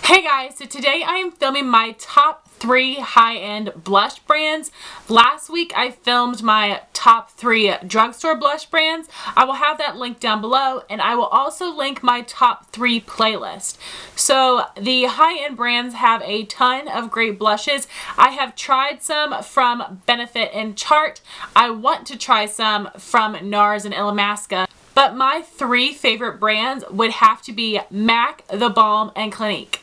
Hey guys, so today I am filming my top 3 high-end blush brands. Last week I filmed my top 3 drugstore blush brands. I will have that linked down below, and I will also link my top 3 playlist. So the high-end brands have a ton of great blushes. I have tried some from Benefit and Chart. I want to try some from NARS and Illamasqua. But my 3 favorite brands would have to be MAC, theBalm, and Clinique.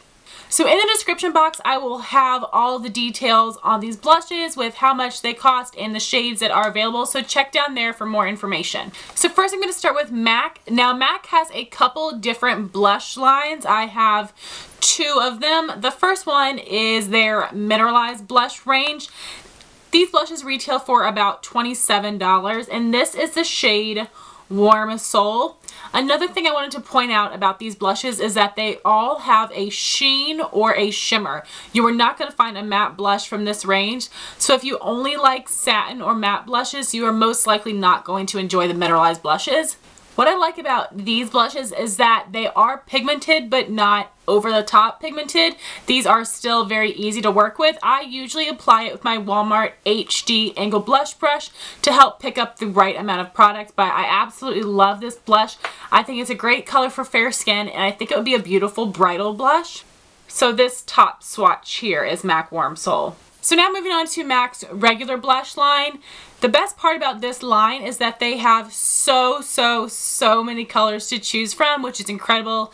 So in the description box, I will have all the details on these blushes with how much they cost and the shades that are available. So check down there for more information. So first I'm going to start with MAC. Now MAC has a couple different blush lines. I have 2 of them. The first one is their Mineralize Blush range. These blushes retail for about $27, and this is the shade Warm Soul. Another thing I wanted to point out about these blushes is that they all have a sheen or a shimmer. You are not going to find a matte blush from this range. So if you only like satin or matte blushes, you are most likely not going to enjoy the mineralized blushes. What I like about these blushes is that they are pigmented but not over the top pigmented. These are still very easy to work with. I usually apply it with my Walmart HD Angle Blush Brush to help pick up the right amount of product, but I absolutely love this blush. I think it's a great color for fair skin, and I think it would be a beautiful bridal blush. So this top swatch here is MAC Warm Soul. So now moving on to MAC's regular blush line. The best part about this line is that they have so many colors to choose from, which is incredible.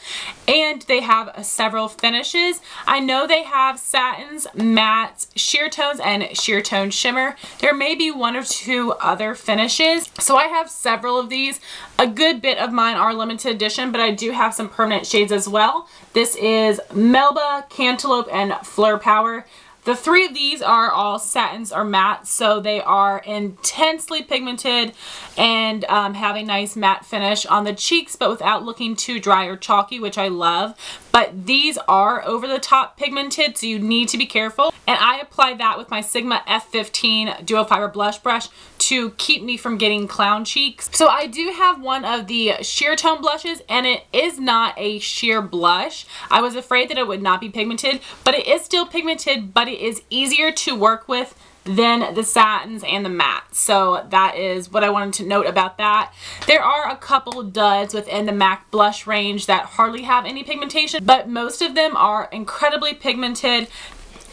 And they have several finishes. I know they have satins, mattes, sheertones, and sheertone shimmer. There may be 1 or 2 other finishes. So I have several of these. A good bit of mine are limited edition, but I do have some permanent shades as well. This is Melba, Cantaloupe, and Fleur Power. The 3 of these are all satins or mattes, so they are intensely pigmented and have a nice matte finish on the cheeks, but without looking too dry or chalky, which I love. But these are over the top pigmented, so you need to be careful. And I apply that with my Sigma F15 Duo Fiber Blush Brush to keep me from getting clown cheeks. So I do have one of the Sheertone blushes, and it is not a sheer blush. I was afraid that it would not be pigmented, but it is still pigmented, but it is easier to work with than the satins and the mattes. So that is what I wanted to note about that. There are a couple duds within the MAC blush range that hardly have any pigmentation, but most of them are incredibly pigmented.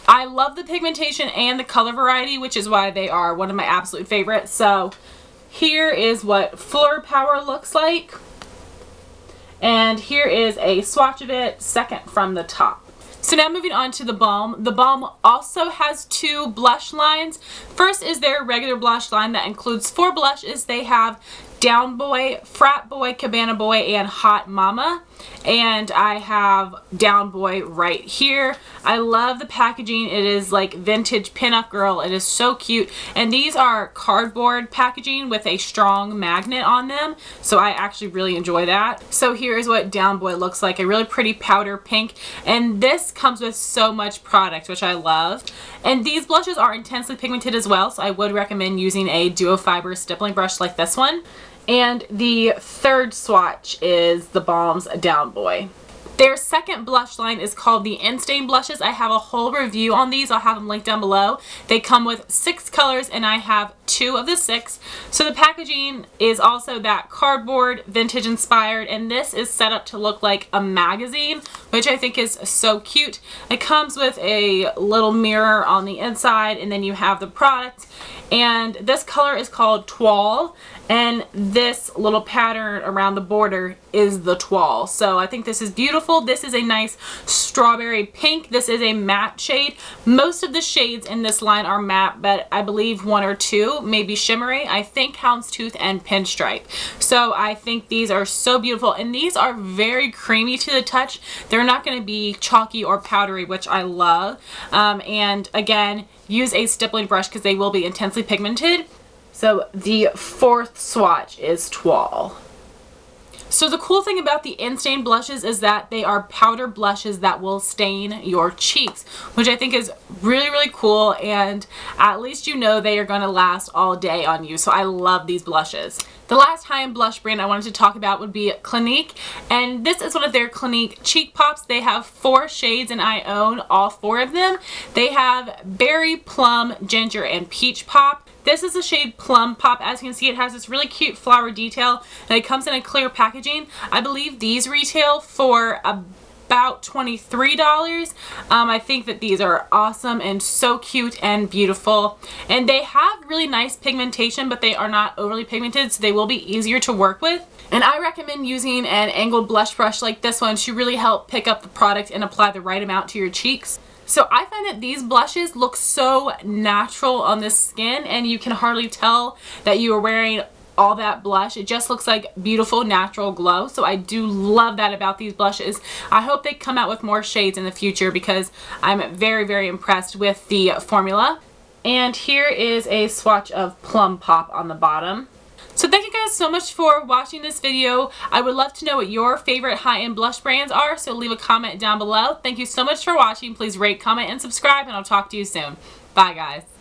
I love the pigmentation and the color variety, which is why they are one of my absolute favorites. So here is what Fleur Power looks like. And here is a swatch of it, second from the top. So now moving on to the Balm. The Balm also has 2 blush lines. First is their regular blush line that includes 4 blushes. They have Down Boy, Frat Boy, Cabana Boy, and Hot Mama. And I have Down Boy right here. I love the packaging. It is like vintage pinup girl. It is so cute. And these are cardboard packaging with a strong magnet on them. So I actually really enjoy that. So here is what Down Boy looks like. A really pretty powder pink. And this comes with so much product, which I love. And these blushes are intensely pigmented as well. So I would recommend using a duo fiber stippling brush like this one. And the 3rd swatch is the Balm's Down Boy. Their second blush line is called the Instain Blushes. I have a whole review on these. I'll have them linked down below. They come with 6 colors, and I have 2 of the 6. So the packaging is also that cardboard, vintage inspired, and this is set up to look like a magazine, which I think is so cute. It comes with a little mirror on the inside, and then you have the product. And this color is called Toile, and this little pattern around the border is the Toile. So I think this is beautiful. This is a nice strawberry pink. This is a matte shade. Most of the shades in this line are matte, but I believe 1 or 2 may be shimmery. I think Houndstooth and Pinstripe. So I think these are so beautiful, and these are very creamy to the touch. They're not going to be chalky or powdery, which I love. And again, use a stippling brush because they will be intensely pigmented. So the 4th swatch is Toile. So the cool thing about the Instain blushes is that they are powder blushes that will stain your cheeks, which I think is really, really cool, and at least you know they are going to last all day on you. So I love these blushes. The last high-end blush brand I wanted to talk about would be Clinique, and this is one of their Clinique Cheek Pops. They have 4 shades and I own all 4 of them. They have Berry, Plum, Ginger, and Peach Pop. This is the shade Plum Pop. As you can see, it has this really cute flower detail, and it comes in a clear packaging. I believe these retail for about $23. I think that these are awesome and so cute and beautiful, and they have really nice pigmentation, but they are not overly pigmented, so they will be easier to work with. And I recommend using an angled blush brush like this one to really help pick up the product and apply the right amount to your cheeks. So I find that these blushes look so natural on the skin, and you can hardly tell that you are wearing all that blush. It just looks like beautiful natural glow. So I do love that about these blushes. I hope they come out with more shades in the future because I'm very, very impressed with the formula. And here is a swatch of Plum Pop on the bottom. So thank you guys so much for watching this video. I would love to know what your favorite high-end blush brands are, so leave a comment down below. Thank you so much for watching. Please rate, comment, and subscribe, and I'll talk to you soon. Bye, guys.